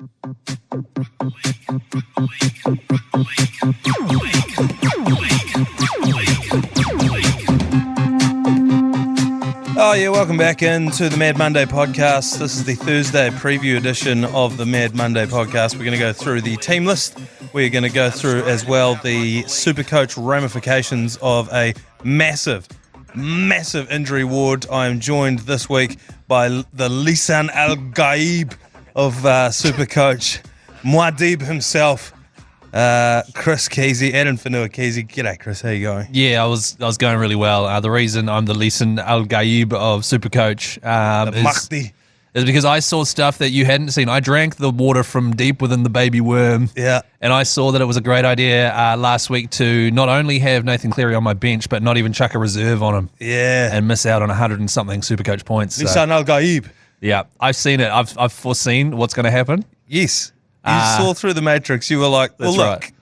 Oh yeah, welcome back into the Mad Monday podcast. This is the Thursday preview edition of the Mad Monday podcast. We're going to go through the team list. We're going to go through as well the SuperCoach ramifications of a massive injury ward. I am joined this week by the Lisan Al-Gaib of SuperCoach, Muad'Dib himself, Chris Key, Adam Whanua Key. G'day, Chris. How you going? Yeah, I was going really well. The reason I'm the Lisan Al-Gaib of SuperCoach is because I saw stuff that you hadn't seen. I drank the water from deep within the baby worm. Yeah. And I saw that it was a great idea last week to not only have Nathan Cleary on my bench, but not even chuck a reserve on him. Yeah. And miss out on 100 and something SuperCoach points. Lisan Al-Gaib. Yeah, I've seen it. I've foreseen what's going to happen. Yes. You saw through the Matrix. You were like, well, look, right.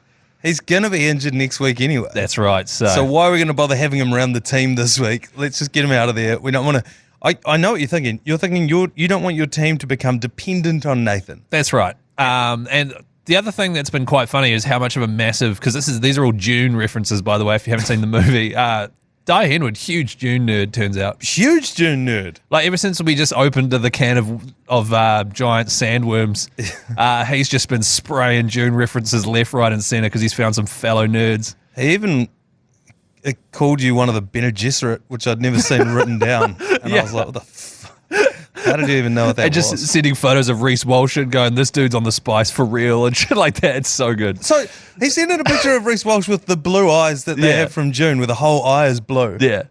He's going to be injured next week anyway. That's right. So why are we going to bother having him around the team this week? Let's just get him out of there. We don't want to. I know what you're thinking. You're thinking you don't want your team to become dependent on Nathan. That's right. And the other thing that's been quite funny is how much of a massive, because these are all Dune references, by the way, if you haven't seen the movie. Di Henwood, huge Dune nerd, turns out. Huge Dune nerd. Like, ever since we just opened the can of giant sandworms, he's just been spraying Dune references left, right, and centre because he's found some fellow nerds. He even called you one of the Bene Gesserit, which I'd never seen written down. And I was like, what the how did you even know what that was? And just sending photos of Reece Walsh and going, this dude's on the spice for real and shit like that. It's so good. So he sent in a picture of Reece Walsh with the blue eyes that they have from June, where the whole eye is blue. Yeah.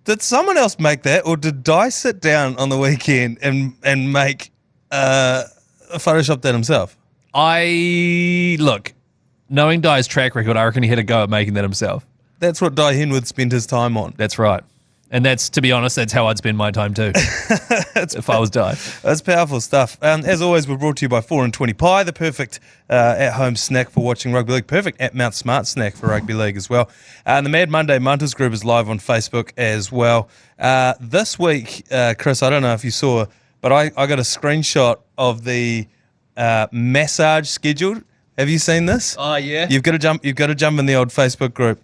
Did someone else make that, or did Di sit down on the weekend and make Photoshop that himself? Look, knowing Di's track record, I reckon he had a go at making that himself. That's what Di Henwood spent his time on. That's right. And that's, to be honest, that's how I'd spend my time too, if I was Di. That's powerful stuff. As always, we're brought to you by 4 and 20 Pie, the perfect at-home snack for watching rugby league. Perfect at Mount Smart snack for rugby league as well. And the Mad Monday Munters group is live on Facebook as well. This week, Chris, I don't know if you saw, but I got a screenshot of the massage schedule. Have you seen this? Oh, yeah. You've got to jump in the old Facebook group.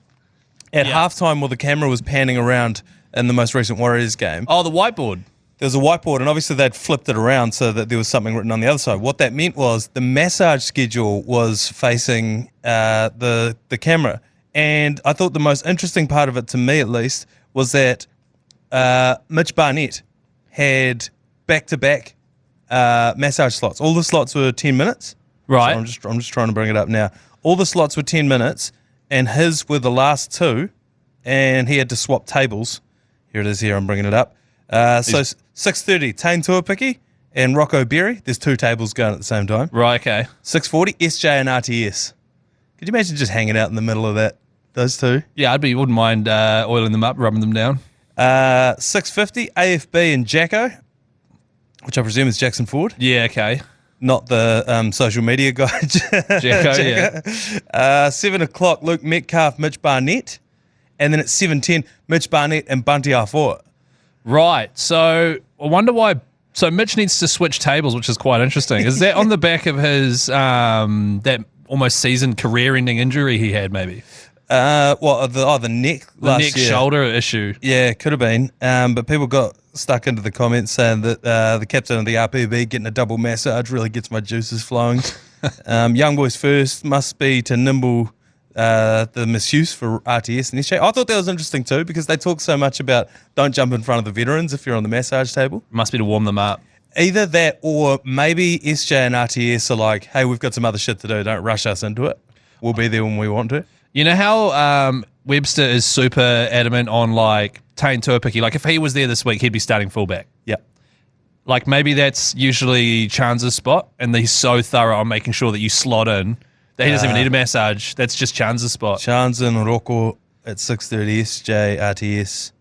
At halftime, while the camera was panning around in the most recent Warriors game. Oh, the whiteboard. There was a whiteboard, and obviously they'd flipped it around so that there was something written on the other side. What that meant was the massage schedule was facing the camera. And I thought the most interesting part of it, to me at least, was that Mitch Barnett had back-to-back massage slots. All the slots were 10 minutes. Right. So I'm just trying to bring it up now. All the slots were 10 minutes, and his were the last two, and he had to swap tables. Here it is here, I'm bringing it up. So 6:30, Tane Tuapiki and Rocco Berry. There's two tables going at the same time. Right, okay. 6:40, SJ and RTS. Could you imagine just hanging out in the middle of that, those two? Yeah, wouldn't mind oiling them up, rubbing them down. 6:50, AFB and Jacko, which I presume is Jackson Ford. Yeah, okay. Not the social media guy, Jacko, yeah. 7 o'clock, Luke Metcalf, Mitch Barnett. And then at 7:10, Mitch Barnett and Bunty Afoa. Right. So I wonder why. So Mitch needs to switch tables, which is quite interesting. Is that on the back of his that almost season career-ending injury he had? Maybe. The neck. The neck shoulder issue. Yeah, could have been. But people got stuck into the comments saying that the captain of the RPB getting a double massage really gets my juices flowing. Young boys first must be to nimble. The misuse for RTS and SJ. I thought that was interesting too, because they talk so much about don't jump in front of the veterans if you're on the massage table. Must be to warm them up. Either that, or maybe SJ and RTS are like, hey, we've got some other shit to do. Don't rush us into it. We'll be there when we want to. You know how Webster is super adamant on like Tane Tuapiki? Like if he was there this week, he'd be starting fullback. Yep. Like maybe that's usually Chance's spot, and he's so thorough on making sure that you slot in. He doesn't even need a massage. That's just Chance's spot. Chance and Rocco at 6:30, SJ, RTS,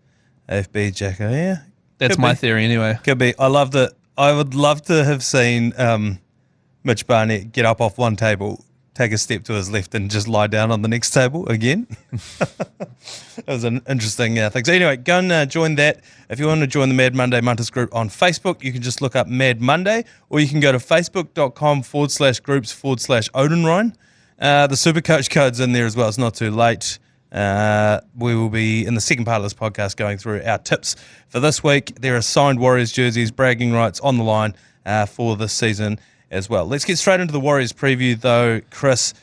AFB, Jacko. Yeah. That's my theory anyway. Could be. I love that. I would love to have seen Mitch Barnett get up off one table, take a step to his left and just lie down on the next table again. It was an interesting thing. So anyway, go and join that. If you want to join the Mad Monday Munters group on Facebook, you can just look up Mad Monday, or you can go to facebook.com/groups/Odenrhine. The SuperCoach code's in there as well. It's not too late. We will be in the second part of this podcast going through our tips for this week. There are signed Warriors jerseys, bragging rights on the line for this season as well. Let's get straight into the Warriors preview though, Chris.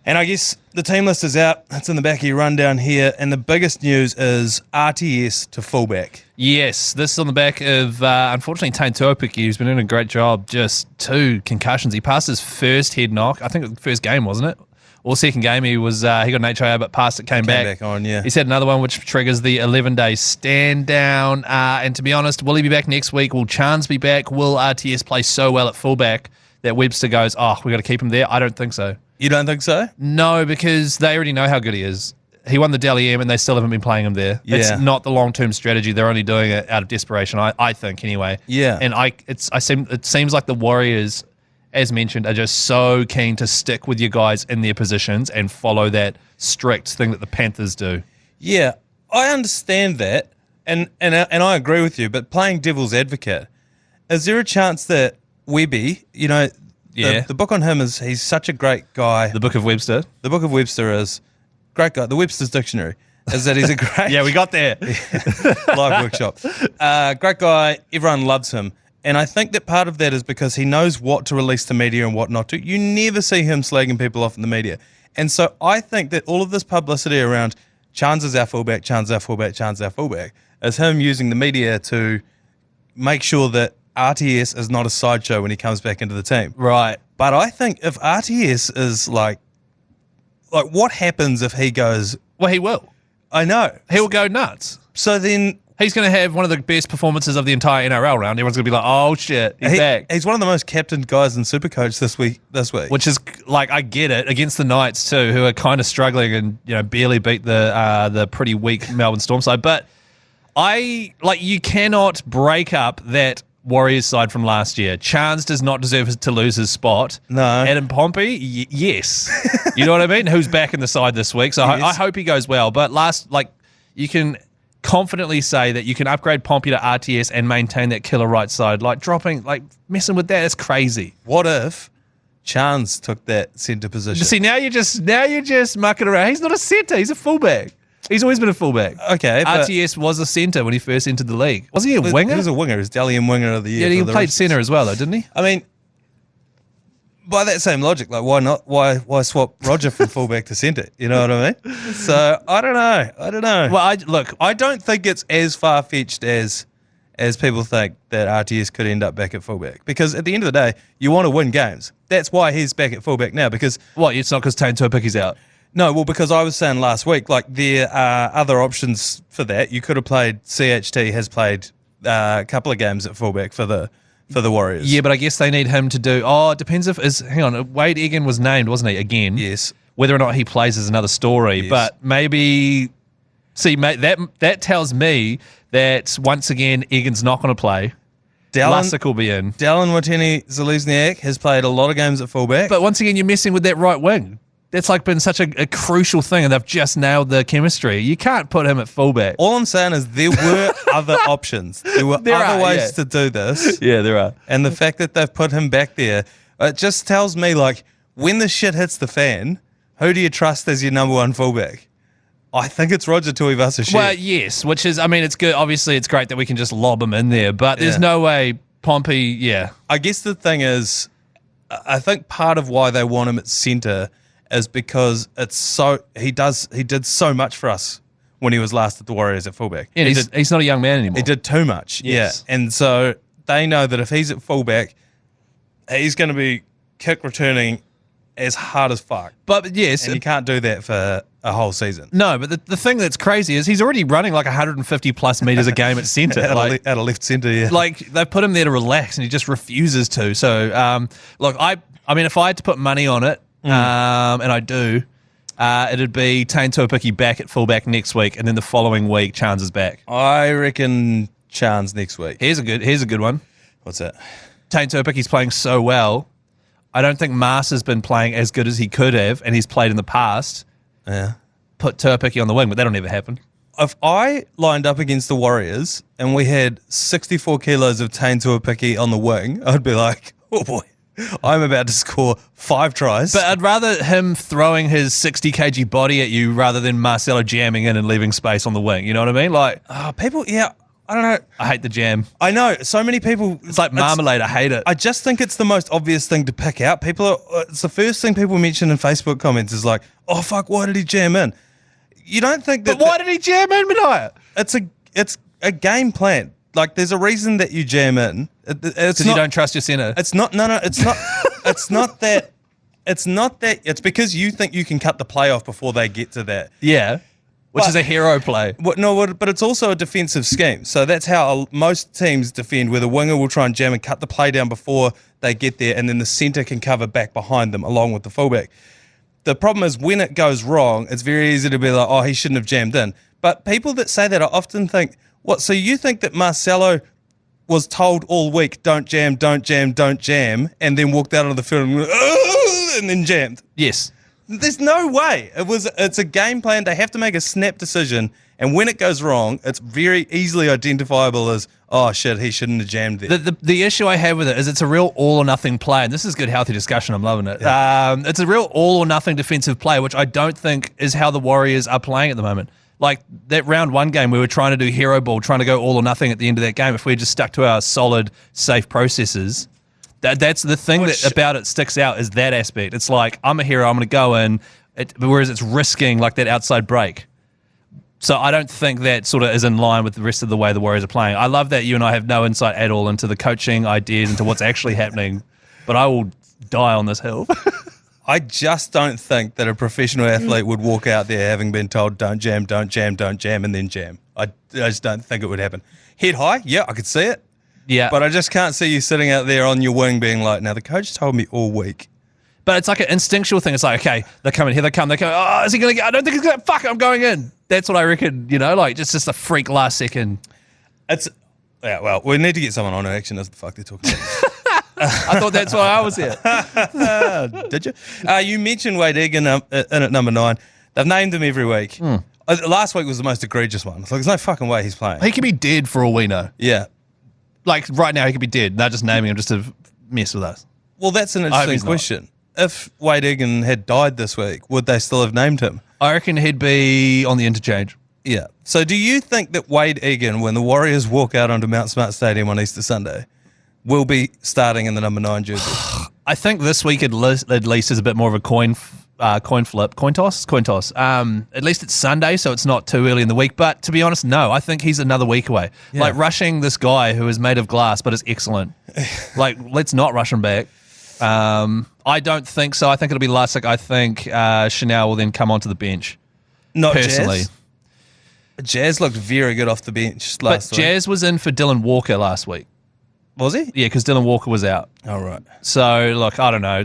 And I guess the team list is out. It's in the back of your rundown here. And the biggest news is RTS to fullback. Yes, this is on the back of, unfortunately, Tane Tuopiki, who's been doing a great job. Just 2 concussions. He passed his first head knock. I think it was the first game, wasn't it? Or second game. He got an HIA, but passed it, came back on, yeah. He's had another one, which triggers the 11-day stand down. And to be honest, will he be back next week? Will Chance be back? Will RTS play so well at fullback that Webster goes, we got to keep him there? I don't think so. You don't think so? No, because they already know how good he is. He won the Dally M and they still haven't been playing him there. Yeah. It's not the long-term strategy. They're only doing it out of desperation, I think, anyway. Yeah. And it seems like the Warriors, as mentioned, are just so keen to stick with your guys in their positions and follow that strict thing that the Panthers do. Yeah, I understand that, and I agree with you, but playing devil's advocate, is there a chance that Webby, the book on him is he's such a great guy. The Book of Webster? The Book of Webster is great guy. The Webster's Dictionary is that he's a great... Yeah, we got there. Live workshop. Great guy. Everyone loves him. And I think that part of that is because he knows what to release to media and what not to. You never see him slagging people off in the media. And so I think that all of this publicity around Chance is our fullback, Chance is our fullback, Chance is our fullback, is him using the media to make sure that RTS is not a sideshow when he comes back into the team. Right. But I think if RTS is like what happens if he goes... Well, he will. I know. He'll go nuts. So then... He's going to have one of the best performances of the entire NRL round. Everyone's going to be like, oh, shit, he's back. He's one of the most captained guys in SuperCoach this week. Which is, I get it, against the Knights too, who are kind of struggling and, barely beat the pretty weak Melbourne Storm side. But you cannot break up that Warriors side from last year. Chance does not deserve to lose his spot. No. Adam Pompey, yes. You know what I mean? Who's back in the side this week. So I hope he goes well. But you can confidently say that you can upgrade Pompey to RTS and maintain that killer right side. Messing with that is crazy. What if Chance took that centre position? See, now you're just mucking around. He's not a centre. He's a fullback. He's always been a fullback. Okay. RTS was a centre when he first entered the league. Wasn't he a winger? He was a winger. He was Dally M winger of the year. Yeah, he played centre as well, though, didn't he? I mean, by that same logic, why not? Why swap Roger from fullback to centre? You know what I mean? So I don't know. Well, I don't think it's as far fetched as people think that RTS could end up back at fullback, because at the end of the day, you want to win games. That's why he's back at fullback now. Because it's not because Tane Tuopiki's out. No, well, because I was saying last week, there are other options for that. You could have played CHT has played a couple of games at fullback for the Warriors. Yeah, but I guess they need him to do... Oh, it depends hang on, Wade Egan was named, wasn't he, again? Yes. Whether or not he plays is another story, yes. But maybe... See, mate, that tells me that, once again, Egan's not going to play. Lussick will be in. Dallin Watene-Zelezniak has played a lot of games at fullback. But once again, you're messing with that right wing. That's been such a crucial thing, and they've just nailed the chemistry. You can't put him at fullback. All I'm saying is there were other options. There were other ways to do this. Yeah, there are. And the fact that they've put him back there, it just tells me, when the shit hits the fan, who do you trust as your number one fullback? I think it's Roger Tuivasa-Sheck. Well, yes, which is, it's good. Obviously, it's great that we can just lob him in there, but there's no way Pompey, I guess the thing is, I think part of why they want him at centre is because he did so much for us when he was last at the Warriors at fullback. Yeah, he's not a young man anymore. He did too much. Yes. Yeah. And so they know that if he's at fullback, he's going to be kick returning as hard as fuck. But yes, and you can't do that for a whole season. No, but the thing that's crazy is he's already running 150 plus meters a game at centre. At a left centre, yeah. They put him there to relax and he just refuses to. So, if I had to put money on it, and I do, it'd be Tane Tuopiki back at fullback next week, and then the following week, Chance is back. I reckon Chance next week. Here's a good one. What's that? Tane Tuopiki's playing so well. I don't think Mars has been playing as good as he could have, and he's played in the past. Yeah. Put Turpicki on the wing, but that'll never happen. If I lined up against the Warriors and we had 64 kilos of Tane Tuapiki on the wing, I'd be like, oh boy, I'm about to score 5 tries. But I'd rather him throwing his 60 kg body at you rather than Marcelo jamming in and leaving space on the wing. You know what I mean? Like, people, yeah, I don't know. I hate the jam. I know. So many people. It's like marmalade. I hate it. I just think it's the most obvious thing to pick out. It's the first thing people mention in Facebook comments is like, oh, fuck, why did he jam in? You don't think that. But why did he jam in, Manaia? It's a game plan. Like, there's a reason that you jam in. It's because you don't trust your centre. It's not. No. It's not. It's not that. It's not that. It's because you think you can cut the play off before they get to that. Yeah. Which is a hero play. But it's also a defensive scheme. So that's how most teams defend, where the winger will try and jam and cut the play down before they get there, and then the centre can cover back behind them along with the fullback. The problem is when it goes wrong, it's very easy to be like, oh, he shouldn't have jammed in. But people that say that I often think, what, so you think that Marcelo was told all week, don't jam, don't jam, don't jam, and then walked out on the field and then jammed? Yes. There's no way. It's a game plan. They have to make a snap decision, and when it goes wrong, it's very easily identifiable as, oh shit, he shouldn't have jammed there. The issue I have with it is it's a real all or nothing play, and this is good, healthy discussion. I'm loving it. Yeah. It's a real all or nothing defensive play, which I don't think is how the Warriors are playing at the moment. Like that round 1 game, we were trying to do hero ball, trying to go all or nothing at the end of that game. If we had just stuck to our solid, safe processes. That's the thing about it sticks out is that aspect. It's like, I'm a hero, I'm going to go in, whereas it's risking like that outside break. So I don't think that sort of is in line with the rest of the way the Warriors are playing. I love that you and I have no insight at all into the coaching ideas, into what's actually happening, but I will die on this hill. I just don't think that a professional athlete would walk out there having been told, don't jam, don't jam, don't jam, and then jam. I just don't think it would happen. Head high, yeah, I could see it. Yeah. But I just can't see you sitting out there on your wing being like, now the coach told me all week. But it's like an instinctual thing. It's like, okay, they're coming, here they come, oh, is he going to get, I don't think he's going to, fuck it, I'm going in. That's what I reckon, like just a freak last second. Yeah, well, we need to get someone on who actually knows the fuck they're talking about. I thought that's why I was here. Did you? You mentioned Wade Egan in at number 9. They've named him every week. Last week was the most egregious one. It's like, there's no fucking way he's playing. He could be dead for all we know. Yeah. Like right now, he could be dead. They're just naming him just to mess with us. Well, that's an interesting question. If Wade Egan had died this week, would they still have named him? I reckon he'd be on the interchange. Yeah. So do you think that Wade Egan, when the Warriors walk out onto Mount Smart Stadium on Easter Sunday, will be starting in the number 9 jersey? I think this week at least is a bit more of a coin toss. At least it's Sunday, so it's not too early in the week. But to be honest, no, I think he's another week away. Yeah. Like rushing this guy who is made of glass but is excellent. Like, let's not rush him back. I don't think so. I think it'll be Lussick. I think Chanel will then come onto the bench. Not personally. Jazz looked very good off the bench last week. But Jazz was in for Dylan Walker last week. Was he? Yeah, because Dylan Walker was out. Oh, right. So, look, I don't know.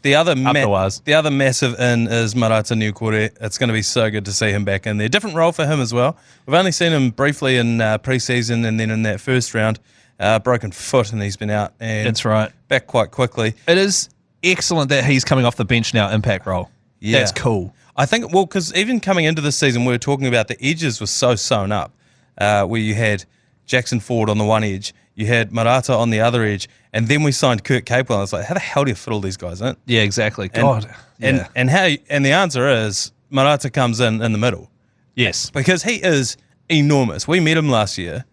The other massive in is Marata Niukore. It's going to be so good to see him back in there. Different role for him as well. We've only seen him briefly in pre-season and then in that first round. Broken foot, and he's been out. And that's right. Back quite quickly. It is excellent that he's coming off the bench now, impact role. Yeah. That's cool. I think, well, because even coming into this season, we were talking about the edges were so sewn up, where you had Jackson Ford on the one edge, you had Marata on the other edge, and then we signed Kurt Capewell. I was like, how the hell do you fit all these guys in? Yeah, exactly. God. And the answer is Marata comes in the middle. Yes. Because he is enormous. We met him last year,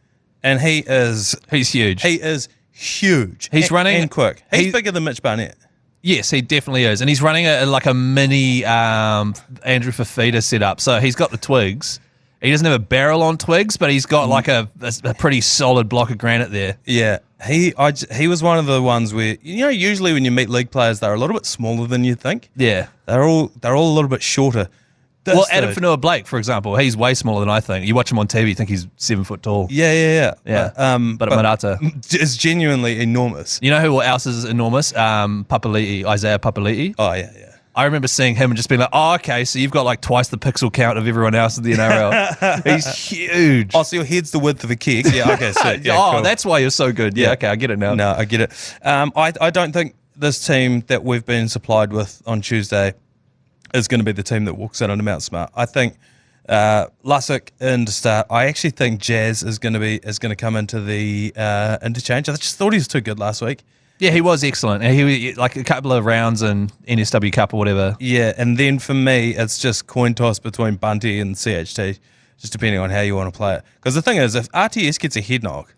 and he's huge. He is huge. He's running and quick. He's bigger than Mitch Barnett. Yes, he definitely is. And he's running a mini Andrew Fafita setup. So he's got the twigs. He doesn't have a barrel on twigs, but he's got like a pretty solid block of granite there. Yeah. He was one of the ones where, usually when you meet league players, they're a little bit smaller than you think. Yeah. They're all a little bit shorter. Adam Fanua-Blake, for example, he's way smaller than I think. You watch him on TV, you think he's 7 foot tall. Yeah. But Marata is genuinely enormous. You know who else is enormous? Isaiah Papali'i. Oh, yeah. I remember seeing him and just being like, oh, okay, so you've got like twice the pixel count of everyone else in the NRL. He's huge. Oh, so your head's the width of a kick. Yeah, okay, sick. Yeah, oh, cool. That's why you're so good. Yeah, okay, I get it now. No, I get it. I don't think this team that we've been supplied with on Tuesday is going to be the team that walks out under Mount Smart. I think Lussick in to start. I actually think Jazz is going to come into the interchange. I just thought he was too good last week. Yeah, he was excellent. He was like a couple of rounds in NSW Cup or whatever. Yeah, and then for me, it's just coin toss between Bunty and CHT, just depending on how you want to play it. Because the thing is, if RTS gets a head knock,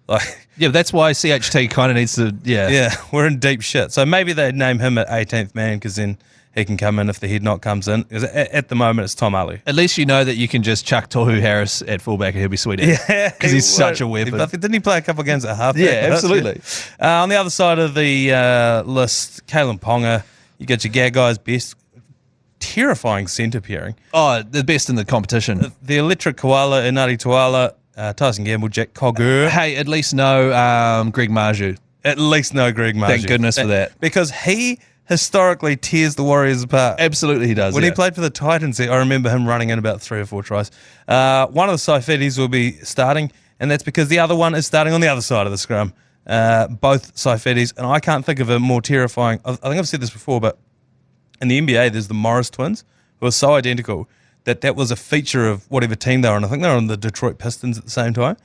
like yeah, that's why CHT kind of needs to. Yeah, we're in deep shit. So maybe they name him at 18th man because then he can come in if the head knock comes in. Because at the moment, it's Tom Ali. At least you know that you can just chuck Tohu Harris at fullback and he'll be sweet. Yeah, because he's such a weapon. Didn't he play a couple of games at halfback? Yeah, absolutely. On the other side of the list, Kalen Ponga. You get your Gagai's best. Terrifying centre pairing. Oh, the best in the competition. The Electric Koala, Inari Tuala, Tyson Gamble, Jack Cogger. Hey, at least no Greg Marju. At least no Greg Marju. Thank goodness for that. Because he historically tears the Warriors apart. Absolutely he does. When he played for the Titans, I remember him running in about 3 or 4 tries. One of the Saifidis will be starting, and that's because the other one is starting on the other side of the scrum. Both Saifidis, and I can't think of a more terrifying... I think I've said this before, but in the NBA, there's the Morris twins, who are so identical that was a feature of whatever team they were on. I think they were on the Detroit Pistons at the same time.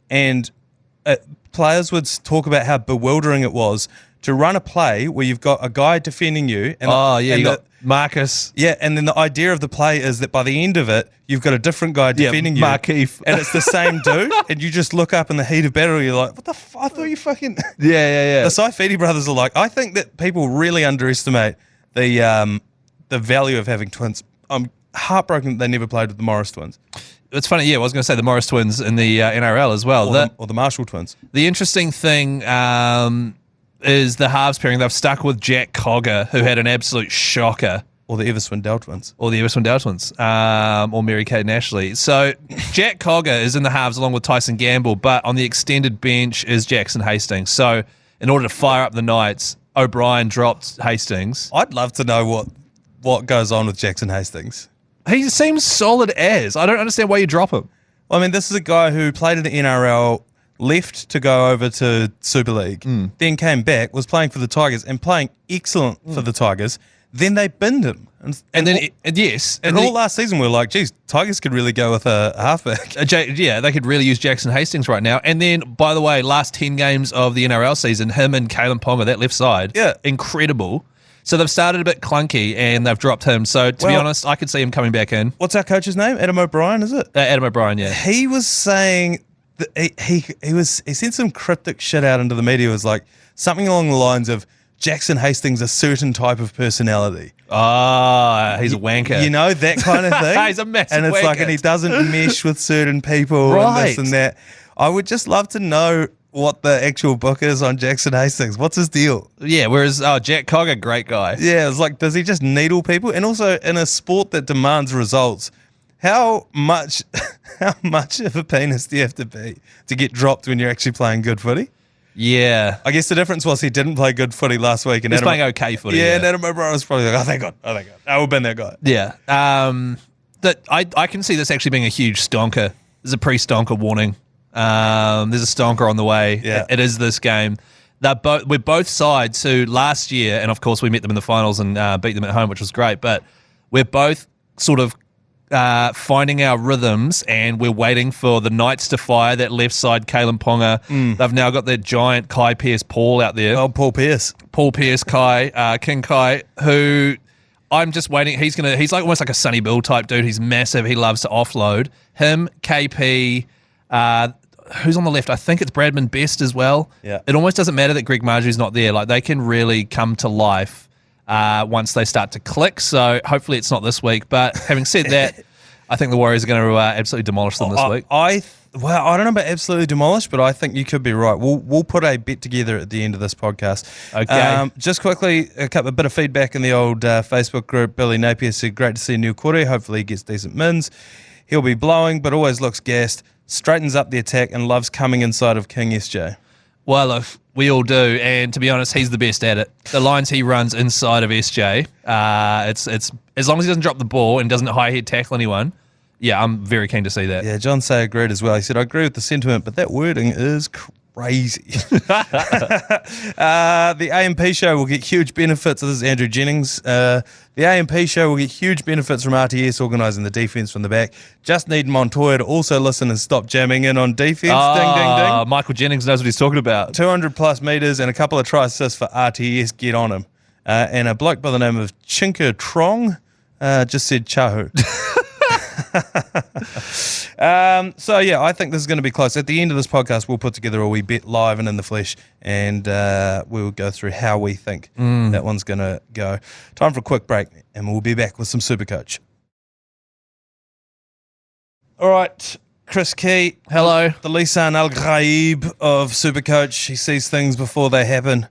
And players would talk about how bewildering it was to run a play where you've got a guy defending you. And you got Marcus. Yeah, and then the idea of the play is that by the end of it, you've got a different guy defending you. Markeith. And it's the same dude. And you just look up in the heat of battle, you're like, what the fuck? I thought you fucking... Yeah. The Saifidi brothers are like, I think that people really underestimate the value of having twins. I'm heartbroken that they never played with the Morris twins. It's funny, I was going to say the Morris twins in the NRL as well. Or the Marshall twins. The interesting thing is the halves pairing. They've stuck with Jack Cogger, who had an absolute shocker. Or the Everswindell twins. Or Mary Kate and Ashley. So Jack Cogger is in the halves along with Tyson Gamble, but on the extended bench is Jackson Hastings. So in order to fire up the Knights, O'Brien dropped Hastings. I'd love to know what goes on with Jackson Hastings. He seems solid as. I don't understand why you drop him. Well, I mean, this is a guy who played in the NRL, left to go over to Super League, then came back, was playing for the Tigers and playing excellent for the Tigers. Then they binned him. And all last season we were like, geez, Tigers could really go with a halfback. They could really use Jackson Hastings right now. And then, by the way, last 10 games of the NRL season, him and Kalen Ponga, that left side, incredible. So they've started a bit clunky and they've dropped him. So to be honest, I could see him coming back in. What's our coach's name? Adam O'Brien, is it? Adam O'Brien, yeah. He was saying that he sent some cryptic shit out into the media. It was like something along the lines of Jackson Hastings a certain type of personality. He's a wanker. You know, that kind of thing. He's a massive And it's wanker. like, and he doesn't mesh with certain people and this and that. I would just love to know what the actual book is on Jackson Hastings. What's his deal? Yeah, whereas Jack Cogger, great guy. Yeah, it's like, does he just needle people? And also, in a sport that demands results, how much of a penis do you have to be to get dropped when you're actually playing good footy? Yeah. I guess the difference was he didn't play good footy last week. And He's playing okay footy. Yeah, and Adam O'Brien was probably like, oh, thank God. I will been that guy. Yeah. I can see this actually being a huge stonker. There's a pre-stonker warning. There's a stonker on the way. Yeah. It is this game. We're both sides who last year, and of course we met them in the finals and beat them at home, which was great, but we're both sort of finding our rhythms and we're waiting for the Knights to fire that left side Kalen Ponga. They've now got that giant Kai Pierce Paul out there. Oh, Paul Pierce, Kai, King Kai, who I'm just waiting. He's like almost like a Sonny Bill type dude. He's massive. He loves to offload. Him, KP, who's on the left? I think it's Bradman Best as well. Yeah. It almost doesn't matter that Greg Marju's not there. Like they can really come to life once they start to click. So hopefully it's not this week. But having said that, I think the Warriors are going to absolutely demolish them this week. I don't know about absolutely demolish, but I think you could be right. We'll put a bet together at the end of this podcast. Okay. Just quickly, a bit of feedback in the old Facebook group. Billy Napier said, great to see New Kore. Hopefully he gets decent mins. He'll be blowing, but always looks gassed. Straightens up the attack and loves coming inside of King SJ. Well, look, we all do, and to be honest, he's the best at it. The lines he runs inside of SJ, it's as long as he doesn't drop the ball and doesn't high head tackle anyone. Yeah, I'm very keen to see that. Yeah, John Say agreed as well. He said, I agree with the sentiment, but that wording is crazy. The AMP show will get huge benefits. This is Andrew Jennings. The AMP show will get huge benefits from RTS organising the defence from the back. Just need Montoya to also listen and stop jamming in on defence. Ding, ding, ding. Michael Jennings knows what he's talking about. 200 plus metres and a couple of try assists for RTS. Get on him. And a bloke by the name of Chinka Trong just said Chahu. So yeah, I think this is going to be close. At the end of this podcast, we'll put together a wee bet live and in the flesh, and we'll go through how we think that one's going to go. Time for a quick break, and we'll be back with some SuperCoach. All right, Chris Key. Hello. The Lisan Al-Ghaib of SuperCoach. He sees things before they happen.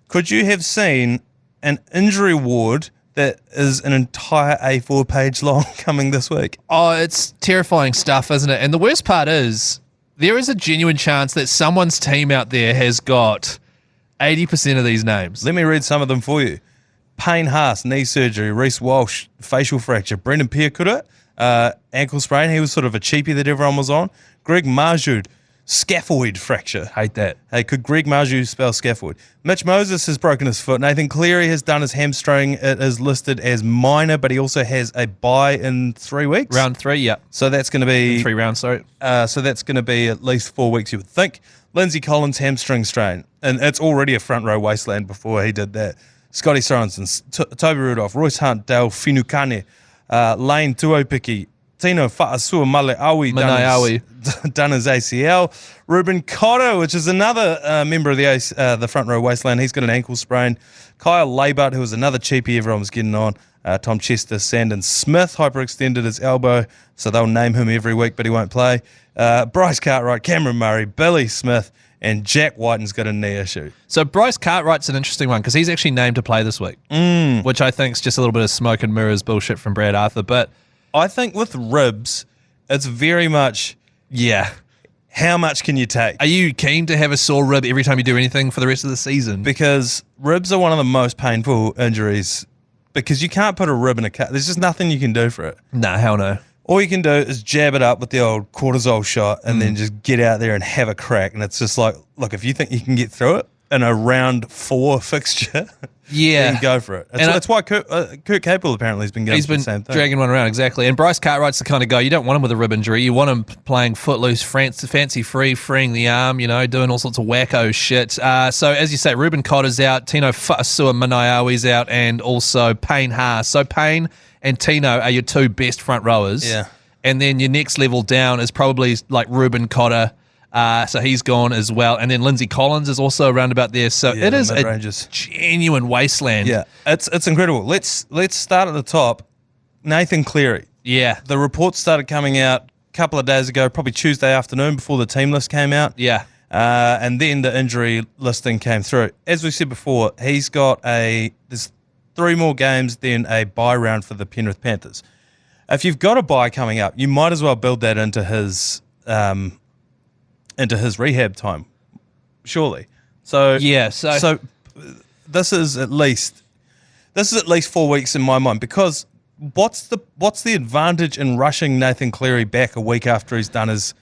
Could you have seen an injury ward that is an entire A4 page long coming this week? Oh, it's terrifying stuff, isn't it? And the worst part is there is a genuine chance that someone's team out there has got 80% of these names. Let me read some of them for you. Payne Haas, knee surgery. Reece Walsh, facial fracture. Brendan Piakura, ankle sprain. He was sort of a cheapie that everyone was on. Greg Marjoud, scaphoid fracture. Hate that. Hey, could Greg Marjoud spell scaphoid? Mitch Moses has broken his foot. Nathan Cleary has done his hamstring. It is listed as minor, but he also has a bye in 3 weeks. Round 3, yeah. So that's going to be 3 rounds, sorry. So that's going to be at least 4 weeks, you would think. Lindsay Collins, hamstring strain. And it's already a front row wasteland before he did that. Scotty Sorensen, Toby Rudolph, Royce Hunt, Dale Finukane, Lane Tuopiki, Tino Fa'asua Maleawi done his ACL. Ruben Cotto, which is another member of the front row wasteland. He's got an ankle sprain. Kyle Labart, who was another cheapie everyone was getting on. Tom Chester, Sandon Smith hyperextended his elbow, so they'll name him every week, but he won't play. Bryce Cartwright, Cameron Murray, Billy Smith, and Jack Whiten's got a knee issue. So Bryce Cartwright's an interesting one because he's actually named to play this week, which I think is just a little bit of smoke and mirrors bullshit from Brad Arthur. But I think with ribs, it's very much, how much can you take? Are you keen to have a sore rib every time you do anything for the rest of the season? Because ribs are one of the most painful injuries because you can't put a rib in a cut. There's just nothing you can do for it. Nah, hell no. All you can do is jab it up with the old cortisol shot and then just get out there and have a crack. And it's just like, look, if you think you can get through it in a round 4 fixture, then go for it. That's why Kurt Capel apparently has been going for the same thing. Dragging one around, exactly. And Bryce Cartwright's the kind of guy, you don't want him with a rib injury. You want him playing footloose, fancy free, freeing the arm, doing all sorts of wacko shit. So as you say, Ruben Cotter's out, Tino Fa'asua Manaiawi's out, and also Payne Haas. So Payne and Tino are your 2 best front rowers. Yeah. And then your next level down is probably like Ruben Cotter. So he's gone as well. And then Lindsay Collins is also around about there. So it is a genuine wasteland. Yeah, it's incredible. Let's start at the top. Nathan Cleary. Yeah. The reports started coming out a couple of days ago, probably Tuesday afternoon before the team list came out. Yeah. And then the injury listing came through. As we said before, he's got there's 3 more games, then a bye round for the Penrith Panthers. If you've got a bye coming up, you might as well build that into his rehab time, surely. So So this is at least 4 weeks in my mind, because what's the advantage in rushing Nathan Cleary back a week after he's done his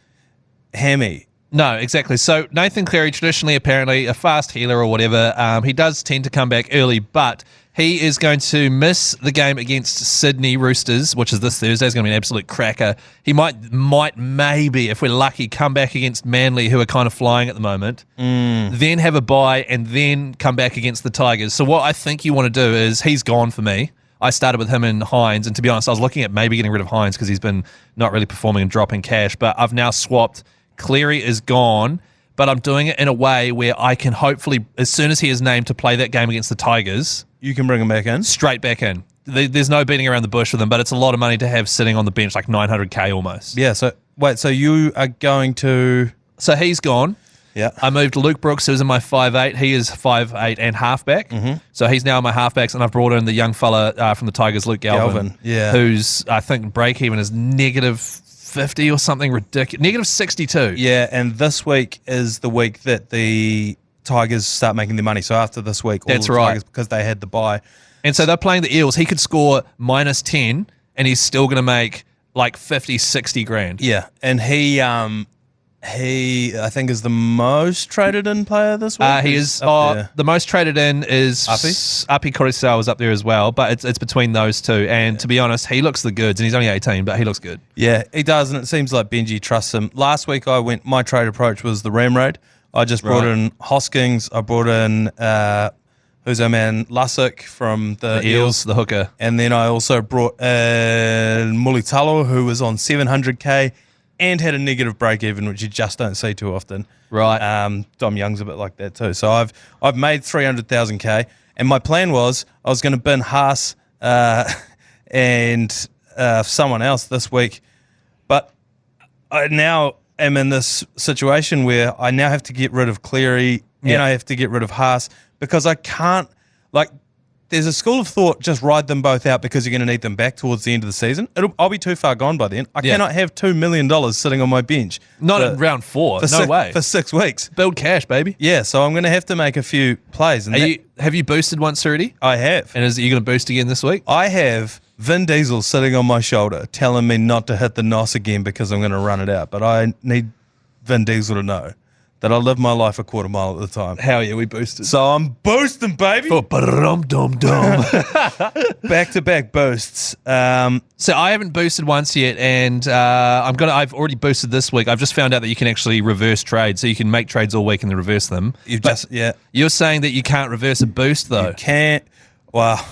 hammy? No, exactly. So Nathan Cleary, traditionally apparently a fast healer or whatever, he does tend to come back early, but he is going to miss the game against Sydney Roosters, which is this Thursday. It's going to be an absolute cracker. He might maybe, if we're lucky, come back against Manly, who are kind of flying at the moment, then have a bye, and then come back against the Tigers. So what I think you want to do is, he's gone for me. I started with him and Hines, and to be honest, I was looking at maybe getting rid of Hines because he's been not really performing and dropping cash, but I've now swapped. Cleary is gone, but I'm doing it in a way where I can hopefully, as soon as he is named to play that game against the Tigers, you can bring him back in? Straight back in. There's no beating around the bush with him, but it's a lot of money to have sitting on the bench, like $900K almost. Yeah, so you are going to... So he's gone. Yeah. I moved Luke Brooks, who's in my 5'8". He is 5'8" and halfback. Mm-hmm. So he's now in my halfbacks, and I've brought in the young fella from the Tigers, Luke Galvin. Who's, I think, break-even is -50 or something ridiculous. -62. Yeah, and this week is the week that the Tigers start making their money. So after this week, all the Tigers, because they had the bye. And so they're playing the Eels. He could score -10, and he's still going to make like 50, 60 grand. Yeah, and he He, I think, is the most traded in player this week. He is up there. the most traded in is Api Coruscant is up there as well, but it's between those two. And to be honest, he looks the goods, and he's only 18, but he looks good. Yeah, he does, and it seems like Benji trusts him. Last week, my trade approach was the Ram Raid. I just brought in Hoskins. I brought in who's our man Lussick from the Eels, the hooker, and then I also brought in Mulitalo, who was on 700k. And had a negative break even, which you just don't see too often. Right. Dom Young's a bit like that too. So I've made 300,000k, and my plan was I was going to bin Haas and someone else this week, but I now am in this situation where I now have to get rid of Cleary and I have to get rid of Haas because I can't There's a school of thought, just ride them both out because you're going to need them back towards the end of the season. I'll be too far gone by then. I cannot have $2 million sitting on my bench. Not in round 4. No way. For 6 weeks. Build cash, baby. Yeah, so I'm going to have to make a few plays. And have you boosted once already? I have. And are you going to boost again this week? I have Vin Diesel sitting on my shoulder telling me not to hit the NOS again because I'm going to run it out. But I need Vin Diesel to know that I live my life a quarter mile at the time. Hell yeah, we boosted. So I'm boosting, baby. For ba-dum-dum-dum. Back-to-back boosts. So I haven't boosted once yet, and I've already boosted this week. I've just found out that you can actually reverse trade, so you can make trades all week and then reverse them. You're saying that you can't reverse a boost though. You can't. Well,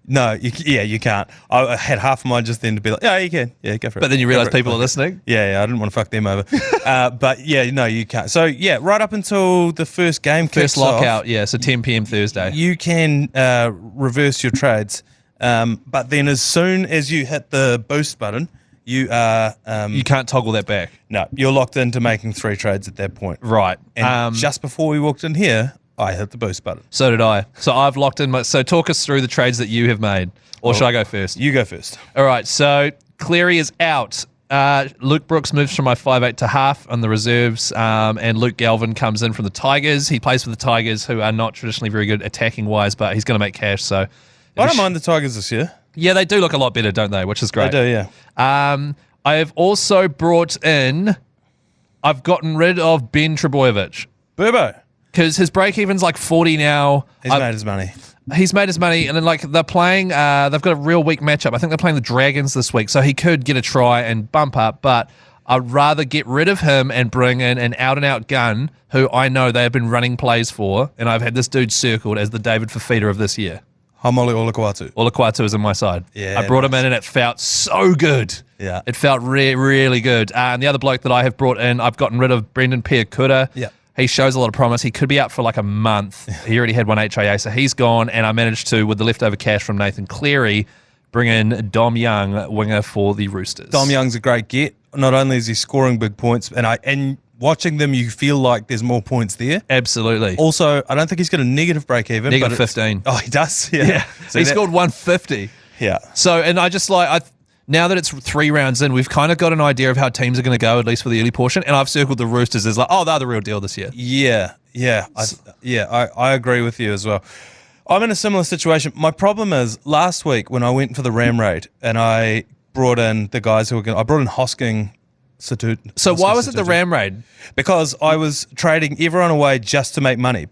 no, you can't. I had half of mine just then to be like, yeah, you can. Yeah, go for it. But then you realise people are listening? Yeah, I didn't want to fuck them over. But yeah, no, you can't. So yeah, right up until the first game kicks lockout, off, so 10 p.m. Thursday. You can reverse your trades. But then as soon as you hit the boost button, you are... you can't toggle that back. No, you're locked into making 3 trades at that point. Right. And just before we walked in here, I hit the boost button. So did I. So I've locked in so talk us through the trades that you have made. Or should I go first? You go first. All right, so Cleary is out. Luke Brooks moves from my 5'8" to half on the reserves, and Luke Galvin comes in from the Tigers. He plays for the Tigers, who are not traditionally very good attacking-wise, but he's going to make cash. So I don't mind the Tigers this year. Yeah, they do look a lot better, don't they? Which is great. They do, yeah. I have also I've gotten rid of Ben Trebojevic. Burbo. Because his break-even's like 40 now. He's made his money. He's made his money, and then they're playing, they've got a real weak matchup. I think they're playing the Dragons this week, so he could get a try and bump up, but I'd rather get rid of him and bring in an out-and-out gun who I know they have been running plays for, and I've had this dude circled as the David Fafita of this year. Hamole Olakwatu. Olakwatu is on my side. Yeah, I brought him in, and it felt so good. Yeah. It felt really good. And the other bloke that I have brought in, I've gotten rid of Brendan Piakuta. Yeah. He shows a lot of promise. He could be out for like a month. He already had one HIA, so he's gone. And I managed to, with the leftover cash from Nathan Cleary, bring in Dom Young, winger for the Roosters. Dom Young's a great get. Not only is he scoring big points, and watching them, you feel like there's more points there. Absolutely. Also, I don't think he's got a negative break even. Negative 15. Oh, he does? Yeah. So he scored 150. Yeah. So, and I just now that it's 3 rounds in, we've kind of got an idea of how teams are going to go, at least for the early portion. And I've circled the Roosters as they're the real deal this year. Yeah. I agree with you as well. I'm in a similar situation. My problem is last week when I went for the Ram Raid and I brought in the guys who were going, I brought in Hosking. So why was it the Ram Raid? Because I was trading everyone away just to make money.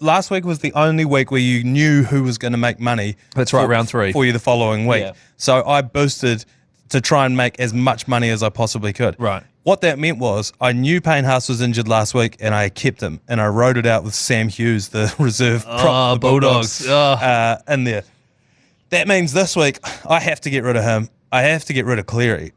Last week was the only week where you knew who was going to make money. That's right, round 3. For you the following week. Yeah. So I boosted to try and make as much money as I possibly could. Right. What that meant was I knew Payne Haas was injured last week and I kept him and I rode it out with Sam Hughes, the reserve prop, the Bulldogs, in there. That means this week I have to get rid of him. I have to get rid of Cleary.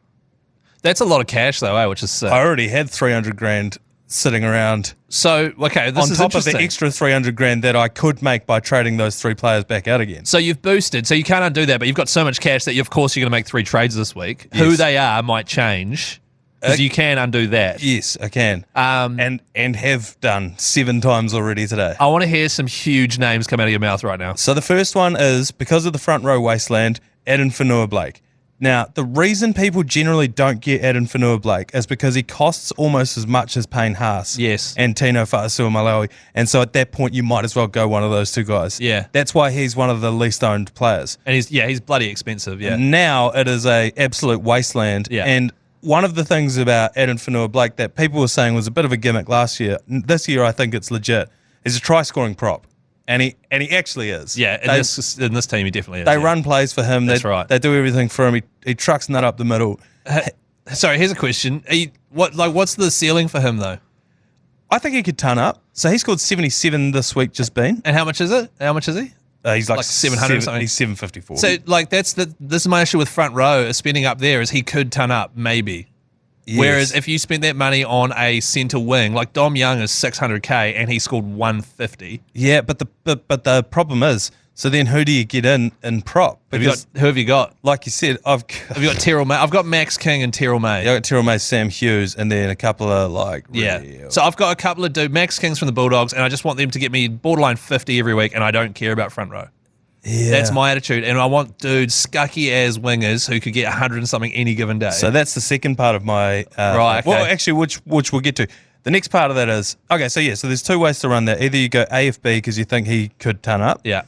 That's a lot of cash, though, which is sick. I already had 300 grand sitting around. So, okay, this is on top of the extra 300 grand that I could make by trading those 3 players back out again. So you've boosted, so you can't undo that, but you've got so much cash that, of course, you're going to make 3 trades this week. Yes. Who they are might change, because you can undo that. Yes, I can. And have done 7 times already today. I want to hear some huge names come out of your mouth right now. So the first one is, because of the front row wasteland, Addin Whenua-Blake. Now, the reason people generally don't get Addin Whenua-Blake is because he costs almost as much as Payne Haas. Yes. And Tino Fa'asua-Malawi. And so at that point, you might as well go one of those 2 guys. Yeah. That's why he's one of the least owned players. And he's bloody expensive, yeah. Now it is a absolute wasteland. Yeah. And one of the things about Adam Fanua-Blake that people were saying was a bit of a gimmick last year. This year, I think it's legit. Is a try-scoring prop, and he actually is. Yeah, in this team, he definitely is. They run plays for him. That's right. They do everything for him. He trucks nut up the middle. Sorry, here's a question. What's the ceiling for him though? I think he could ton up. So he scored 77 this week, just been. And how much is it? How much is he? He's like 700 or something. He's 754. So this is my issue with front row. Is spending up there is he could ton up maybe. Yes. Whereas if you spent that money on a centre wing, like Dom Young is 600k and he scored 150. Yeah, but the problem is, so then who do you get in prop? Because who have you got? Like you said, have you got Terrell May? I've got Max King and Terrell May. Yeah, I got Terrell May, Sam Hughes, and then a couple of So I've got a couple of Max Kings from the Bulldogs, and I just want them to get me borderline 50 every week, and I don't care about front row. Yeah. That's my attitude, and I want dudes scucky as wingers who could get 100 and something any given day. So that's the second part of my right. Okay. Well, actually, which we'll get to. The next part of that is okay. So yeah, so there's two ways to run that. Either you go AFB because you think he could ton up. Yeah.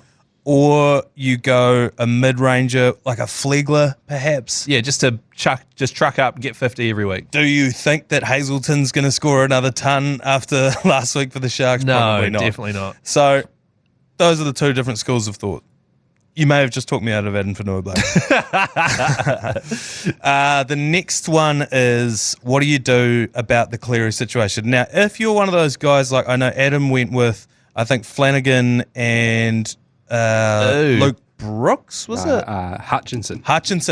Or you go a mid-ranger, like a Flegler, perhaps. Yeah, just truck up, get 50 every week. Do you think that Hazelton's going to score another ton after last week for the Sharks? No, probably not. Definitely not. So those are the two different schools of thought. You may have just talked me out of Adam Fanua-Blake. The next one is, what do you do about the Cleary situation? Now, if you're one of those guys, like I know Adam went with, I think Flanagan and Luke Brooks, was it? Hutchinson.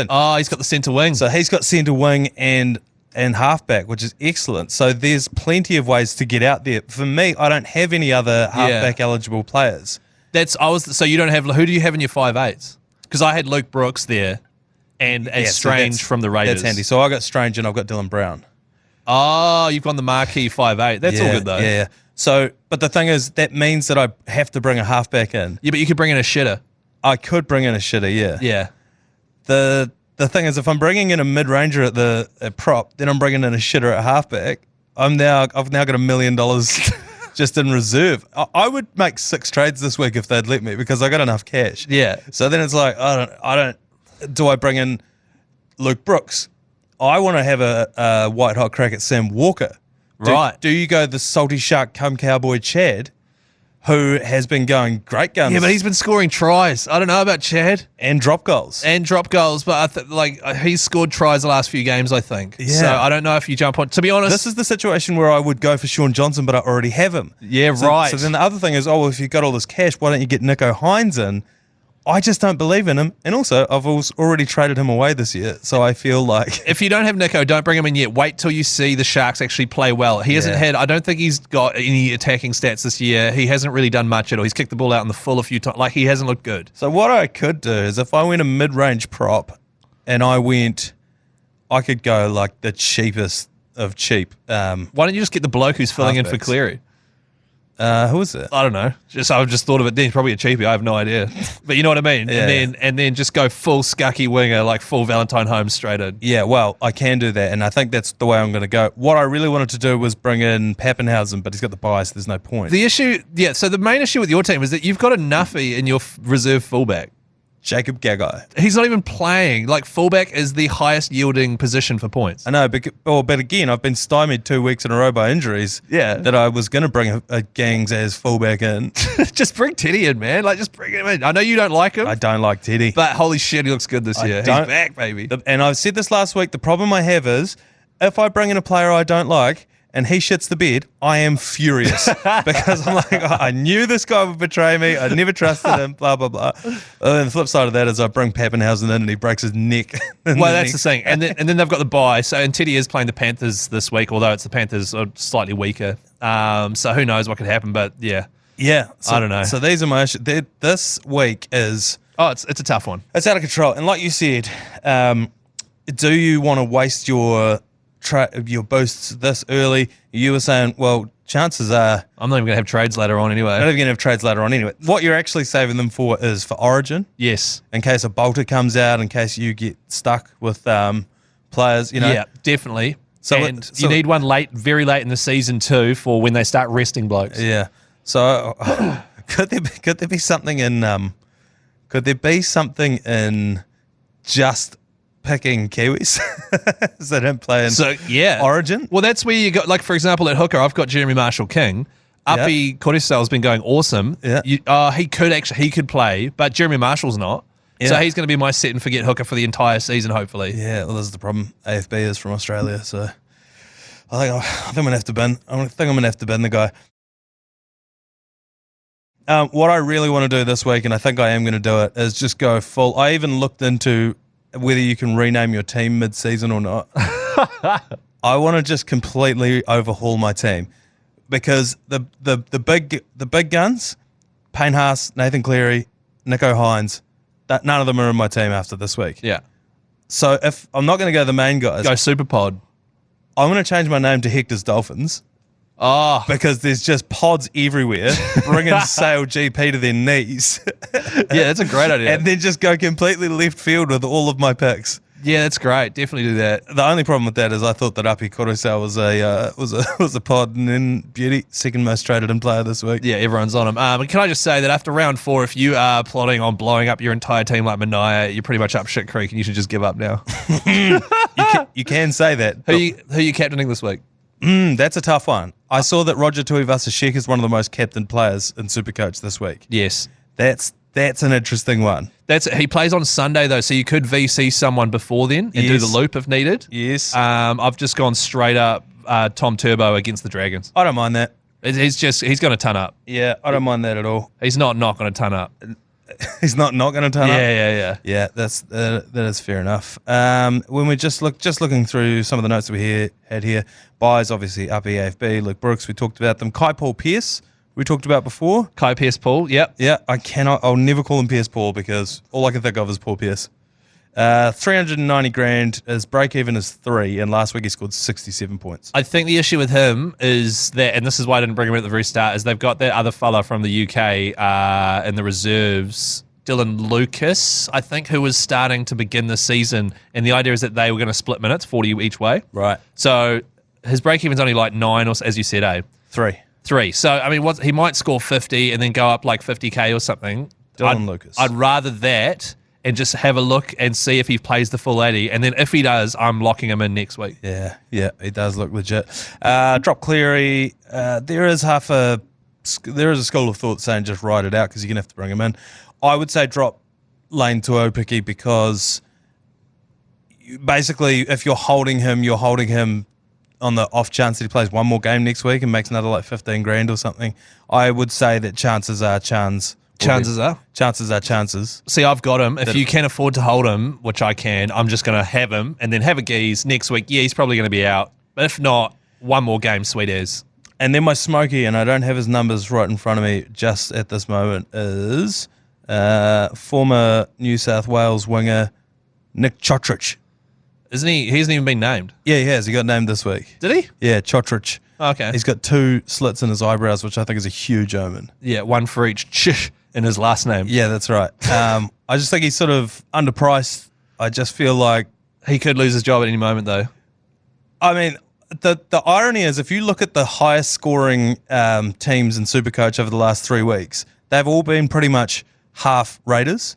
Oh, he's got the centre wing. So he's got centre wing and halfback, which is excellent. So there's plenty of ways to get out there. For me, I don't have any other halfback eligible players. So you don't have, who do you have in your 5'8"s? Because I had Luke Brooks there and Strange from the Raiders. That's handy. So I got Strange and I've got Dylan Brown. Oh, you've gone the marquee 5'8". That's all good though. Yeah. So, but the thing is, that means that I have to bring a halfback in. Yeah, but you could bring in a shitter. I could bring in a shitter, yeah. Yeah. The thing is, if I'm bringing in a mid-ranger at prop, then I'm bringing in a shitter at halfback. I've now got $1 million just in reserve. I would make 6 trades this week if they'd let me because I got enough cash. Yeah. So then it's like, do I bring in Luke Brooks? I want to have a white hot crack at Sam Walker. Right. Do you go the salty shark come cowboy Chad, who has been going great guns? Yeah, but he's been scoring tries. I don't know about Chad. And drop goals. But he's scored tries the last few games, I think. Yeah. So I don't know if you jump on. To be honest, this is the situation where I would go for Sean Johnson, but I already have him. Yeah, right. So then the other thing is, if you've got all this cash, why don't you get Nico Hines in? I just don't believe in him. And also, I've already traded him away this year. So I feel like... If you don't have Nico, don't bring him in yet. Wait till you see the Sharks actually play well. He hasn't had... I don't think he's got any attacking stats this year. He hasn't really done much at all. He's kicked the ball out in the full a few times. Like, he hasn't looked good. So what I could do is if I went a mid-range prop and I could go like the cheapest of cheap. Why don't you just get the bloke who's filling in for Cleary? Who is it? I don't know. I've just thought of it then. He's probably a cheapie. I have no idea. But you know what I mean? Yeah. And then just go full scucky winger, like full Valentine Holmes straight in. Yeah, well, I can do that, and I think that's the way I'm going to go. What I really wanted to do was bring in Pappenhausen, but he's got the bias. So there's no point. The issue, so the main issue with your team is that you've got a nuffy in your reserve fullback. Jacob Gagai. He's not even playing. Like, fullback is the highest yielding position for points. I know, but again, I've been stymied 2 weeks in a row by injuries. Yeah. That I was going to bring a Gangs as fullback in. Just bring Teddy in, man. Like, just bring him in. I know you don't like him. I don't like Teddy. But holy shit, he looks good this year. He's back, baby. And I've said this last week, the problem I have is if I bring in a player I don't like and he shits the bed, I am furious because I'm like, I knew this guy would betray me. I never trusted him, blah, blah, blah. And the flip side of that is I bring Pappenhausen in and he breaks his neck. Well, that's the thing. And then they've got the bye. So, and Teddy is playing the Panthers this week, although it's the Panthers are slightly weaker. So who knows what could happen, but yeah. Yeah. I don't know. So these are my issues. This week is... Oh, it's a tough one. It's out of control. And like you said, do you want to waste your boosts this early? You were saying, well, chances are... I'm not even going to have trades later on anyway. Not even going to have trades later on anyway. What you're actually saving them for is for Origin. Yes. In case a bolter comes out, in case you get stuck with players, Yeah, definitely. So you need one very late in the season too for when they start resting blokes. Yeah. So could there be something in... could there be something in just picking Kiwis. Is they don't play in So yeah, Origin. Well, that's where you got, like, for example, at hooker, I've got Jeremy Marshall-King. Uppy Coruscant's been going awesome. Yeah. He could play, but Jeremy Marshall's not. Yeah. So he's going to be my set and forget hooker for the entire season, hopefully. Yeah, well, this is the problem. AFB is from Australia, so I think I'm gonna have to bin. I think I'm gonna have to bin the guy. What I really want to do this week, and I think I am going to do it, is just go full. I even looked into whether you can rename your team mid-season or not. I want to just completely overhaul my team because the big guns, Payne Haas, Nathan Cleary, Nico Hines, that none of them are in my team after this week. Yeah. So if I'm not going to go the main guys, Go Super Pod. I'm going to change my name to Hector's Dolphins. Oh, Because there's just pods everywhere, bringing Sale GP to their knees. yeah, that's a great idea. And then just go completely left field with all of my picks. Yeah, that's great. Definitely do that. The only problem with that is I thought that Uppy Coruscant was a pod, and then Beauty, second most traded in player this week. Yeah, everyone's on him. And can I just say that after round 4, if you are plotting on blowing up your entire team like Manaia, you're pretty much up shit creek and you should just give up now. You can say that. Who you captaining this week? That's a tough one. I saw that Roger Tuivasa-Sheck is one of the most captained players in Supercoach this week. Yes. That's an interesting one. He plays on Sunday though, so you could VC someone before then and do the loop if needed. Yes. I've just gone straight up Tom Turbo against the Dragons. I don't mind that. He's going to ton up. Yeah, I don't mind that at all. He's not going to ton up. He's not going to turn up. Yeah. Yeah, that is fair enough. When we're just looking through some of the notes that we had here, buys obviously Uppy, AFB, Luke Brooks, we talked about them. Kai Paul Pierce, we talked about before. Kai Pierce Paul, yep. Yeah, I'll never call him Pierce Paul because all I can think of is Paul Pierce. 390 grand, his break even is 3, and last week he scored 67 points. I think the issue with him is that, and this is why I didn't bring him at the very start, is they've got that other fella from the UK in the reserves, Dylan Lucas, I think, who was starting to begin the season, and the idea is that they were going to split minutes, 40 each way. Right. So his break even's only like 9, or as you said, 3. So, I mean, he might score 50 and then go up like 50k or something. Dylan Lucas. I'd rather that and just have a look and see if he plays the full 80. And then if he does, I'm locking him in next week. Yeah, he does look legit. Drop Cleary. There is a school of thought saying just ride it out because you're going to have to bring him in. I would say drop Lane to Opiki because basically if you're holding him on the off chance that he plays one more game next week and makes another like 15 grand or something. I would say that chances are. See, I've got him. If you can afford to hold him, which I can, I'm just going to have him and then have a geese next week. Yeah, he's probably going to be out. But if not, one more game, sweet as. And then my Smokey, and I don't have his numbers right in front of me just at this moment, is former New South Wales winger Nick Chotrich. Isn't he? He hasn't even been named. Yeah, he has. He got named this week. Did he? Yeah, Chotrich. Okay. He's got 2 slits in his eyebrows, which I think is a huge omen. Yeah, one for each ch in his last name. Yeah, that's right. I just think he's sort of underpriced. I just feel like he could lose his job at any moment, though. I mean, the irony is if you look at the highest scoring teams in Supercoach over the last 3 weeks, they've all been pretty much half Raiders,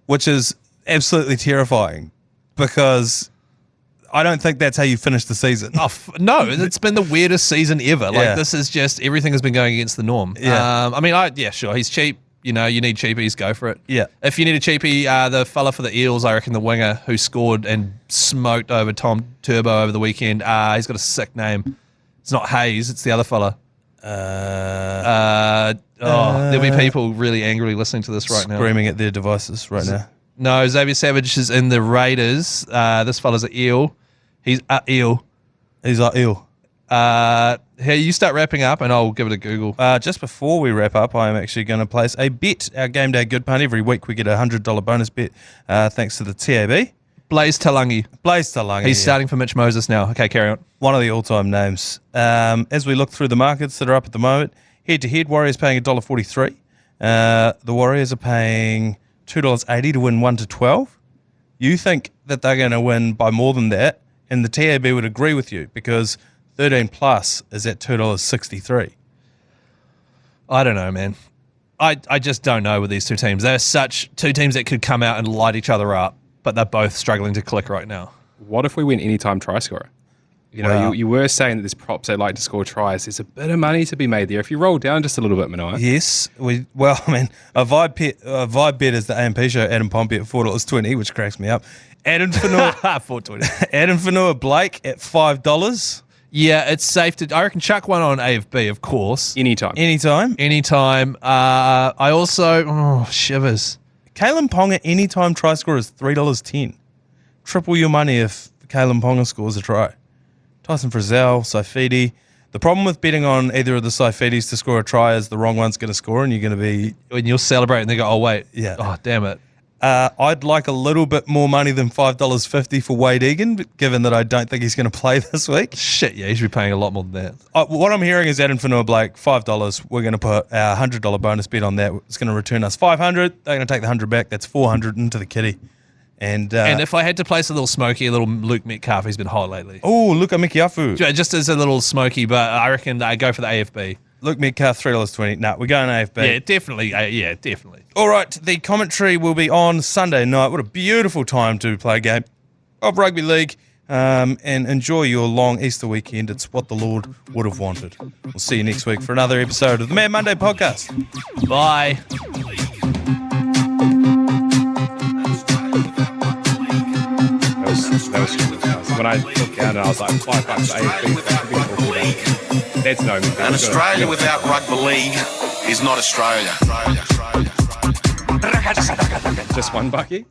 which is absolutely terrifying because I don't think that's how you finish the season. No, it's been the weirdest season ever. Yeah. Like, this is just, everything has been going against the norm. Yeah. I mean, sure, he's cheap. You know, you need cheapies, go for it. Yeah. If you need a cheapie, the fella for the Eels, I reckon the winger who scored and smoked over Tom Turbo over the weekend, he's got a sick name. It's not Hayes, it's the other fella. There'll be people really angrily listening to this right now. Screaming at their devices right now. No, Xavier Savage is in the Raiders. This fella's an Eel. He's a Eel. He's like Eel. Here, you start wrapping up and I'll give it a Google. Just before we wrap up, I am actually going to place a bet. Our Game Day Good Punt. Every week we get a $100 bonus bet thanks to the TAB. Blaze Talangi. He's starting for Mitch Moses now. Okay, carry on. One of the all-time names. As we look through the markets that are up at the moment, head-to-head, Warriors paying $1.43. The Warriors are paying $2.80 to win 1 to 12. You think that they're going to win by more than that, and the TAB would agree with you because 13 plus is at $2.63. I don't know, man. I just don't know with these two teams. They're such two teams that could come out and light each other up. but they're both struggling to click right now. What if we went anytime try scorer? You know, Wow. you were saying that there's props that like to score tries. There's a bit of money to be made there. If you roll down just a little bit, Manaia. Yes, a vibe bet is the AMP show. Adam Pompey at $4.20, which cracks me up. Adam Fanua, $4.20. Adam Fanua Blake at $5. Yeah, it's safe to. I reckon chuck one on AFB, of course. Anytime. Anytime. I also shivers. Kalen Ponga anytime try score is $3.10. Triple your money if Kalen Ponga scores a try. Tyson Frizzell, Saifidi. The problem with betting on either of the Saifidis to score a try is the wrong one's going to score, and you're going to be. When you'll celebrate and they go, oh wait, Yeah. oh damn it. I'd like a little bit more money than $5.50 for Wade Egan, given that I don't think he's going to play this week. Shit, yeah, you should be paying a lot more than that. What I'm hearing is Adam Fanua Blake, $5. We're going to put our $100 bonus bet on that. It's going to return us $500. They're going to take the $100 back. That's $400 into the kitty. And if I had to place a little smoky, a little Luke Metcalf, he's been hot lately. oh, look at Mikiafu. Just as a little smoky, but I reckon I go for the AFB. Luke Metcalf, $3.20. Nah, we're going AFB. Yeah, definitely. Definitely. All right, the commentary will be on Sunday night. What a beautiful time to play a game of rugby league and enjoy your long Easter weekend. It's what the Lord would have wanted. We'll see you next week for another episode of the Mad Monday podcast. Bye. When I looked down and I was like, $5 AFB. That's no mistake. An Australia without rugby league is not Australia. Just one bucky.